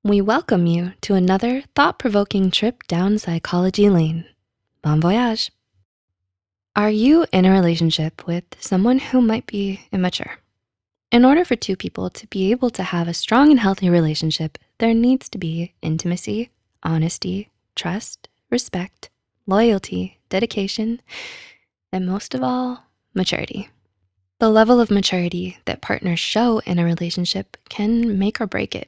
We welcome you to another thought-provoking trip down psychology lane. Bon voyage. Are you in a relationship with someone who might be immature? In order for two people to be able to have a strong and healthy relationship, there needs to be intimacy, honesty, trust, respect, loyalty, dedication, and most of all, maturity. The level of maturity that partners show in a relationship can make or break it.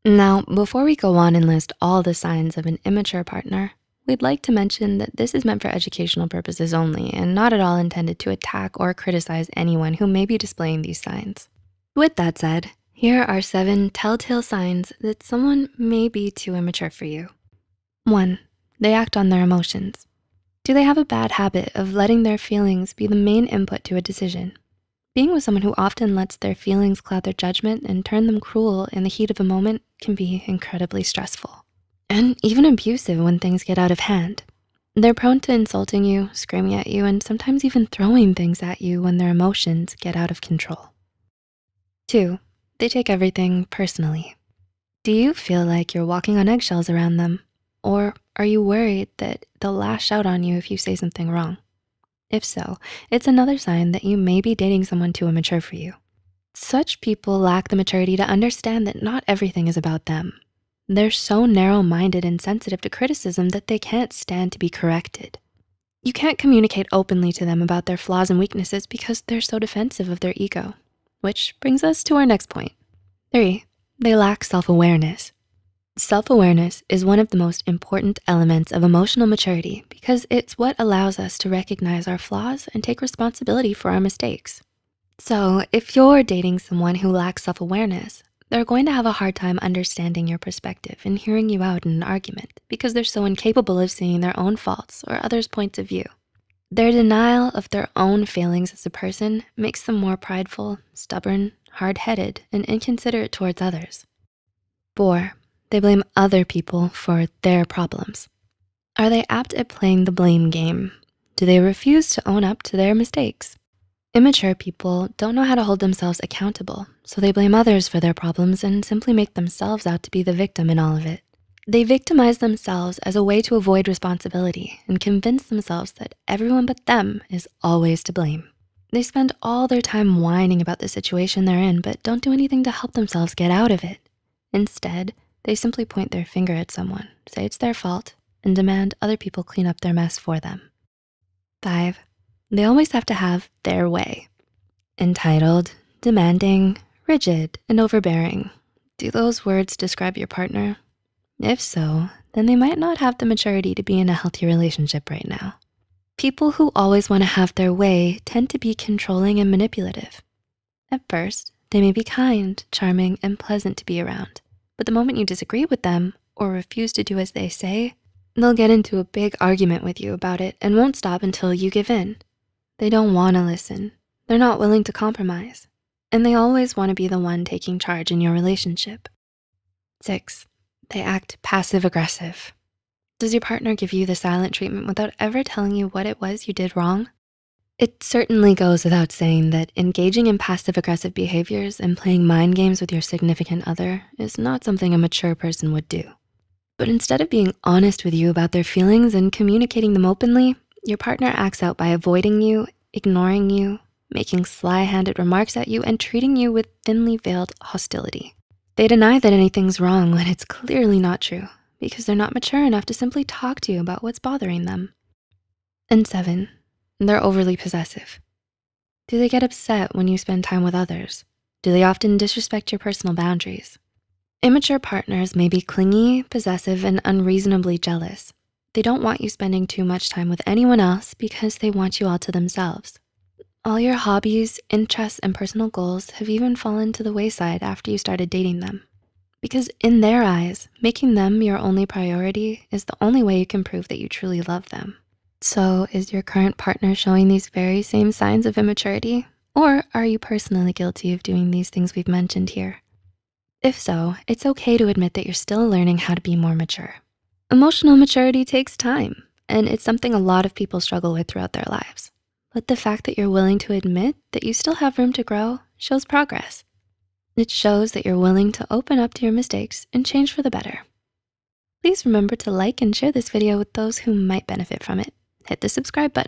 Now, before we go on and list all the signs of an immature partner, we'd like to mention that this is meant for educational purposes only and not at all intended to attack or criticize anyone who may be displaying these signs. With that said, here are 7 telltale signs that someone may be too immature for you. 1, they act on their emotions. Do they have a bad habit of letting their feelings be the main input to a decision? Being with someone who often lets their feelings cloud their judgment and turn them cruel in the heat of a moment can be incredibly stressful and even abusive when things get out of hand. They're prone to insulting you, screaming at you, and sometimes even throwing things at you when their emotions get out of control. 2, they take everything personally. Do you feel like you're walking on eggshells around them? Or are you worried that they'll lash out on you if you say something wrong? If so, it's another sign that you may be dating someone too immature for you. Such people lack the maturity to understand that not everything is about them. They're so narrow-minded and sensitive to criticism that they can't stand to be corrected. You can't communicate openly to them about their flaws and weaknesses because they're so defensive of their ego. Which brings us to our next point. 3, they lack self-awareness. Self-awareness is one of the most important elements of emotional maturity because it's what allows us to recognize our flaws and take responsibility for our mistakes. So if you're dating someone who lacks self-awareness, they're going to have a hard time understanding your perspective and hearing you out in an argument because they're so incapable of seeing their own faults or others' points of view. Their denial of their own failings as a person makes them more prideful, stubborn, hard-headed, and inconsiderate towards others. 4, they blame other people for their problems. Are they apt at playing the blame game? Do they refuse to own up to their mistakes? Immature people don't know how to hold themselves accountable, so they blame others for their problems and simply make themselves out to be the victim in all of it. They victimize themselves as a way to avoid responsibility and convince themselves that everyone but them is always to blame. They spend all their time whining about the situation they're in, but don't do anything to help themselves get out of it. Instead, they simply point their finger at someone, say it's their fault, and demand other people clean up their mess for them. 5, they always have to have their way. Entitled, demanding, rigid, and overbearing. Do those words describe your partner? If so, then they might not have the maturity to be in a healthy relationship right now. People who always wanna have their way tend to be controlling and manipulative. At first, they may be kind, charming, and pleasant to be around. But the moment you disagree with them or refuse to do as they say, they'll get into a big argument with you about it and won't stop until you give in. They don't wanna listen. They're not willing to compromise. And they always wanna be the one taking charge in your relationship. 6, they act passive-aggressive. Does your partner give you the silent treatment without ever telling you what it was you did wrong? It certainly goes without saying that engaging in passive-aggressive behaviors and playing mind games with your significant other is not something a mature person would do. But instead of being honest with you about their feelings and communicating them openly, your partner acts out by avoiding you, ignoring you, making sly-handed remarks at you, and treating you with thinly veiled hostility. They deny that anything's wrong when it's clearly not true because they're not mature enough to simply talk to you about what's bothering them. And 7, they're overly possessive. Do they get upset when you spend time with others? Do they often disrespect your personal boundaries? Immature partners may be clingy, possessive, and unreasonably jealous. They don't want you spending too much time with anyone else because they want you all to themselves. All your hobbies, interests, and personal goals have even fallen to the wayside after you started dating them. Because in their eyes, making them your only priority is the only way you can prove that you truly love them. So is your current partner showing these very same signs of immaturity? Or are you personally guilty of doing these things we've mentioned here? If so, it's okay to admit that you're still learning how to be more mature. Emotional maturity takes time, and it's something a lot of people struggle with throughout their lives. But the fact that you're willing to admit that you still have room to grow shows progress. It shows that you're willing to open up to your mistakes and change for the better. Please remember to like and share this video with those who might benefit from it. Hit the subscribe button.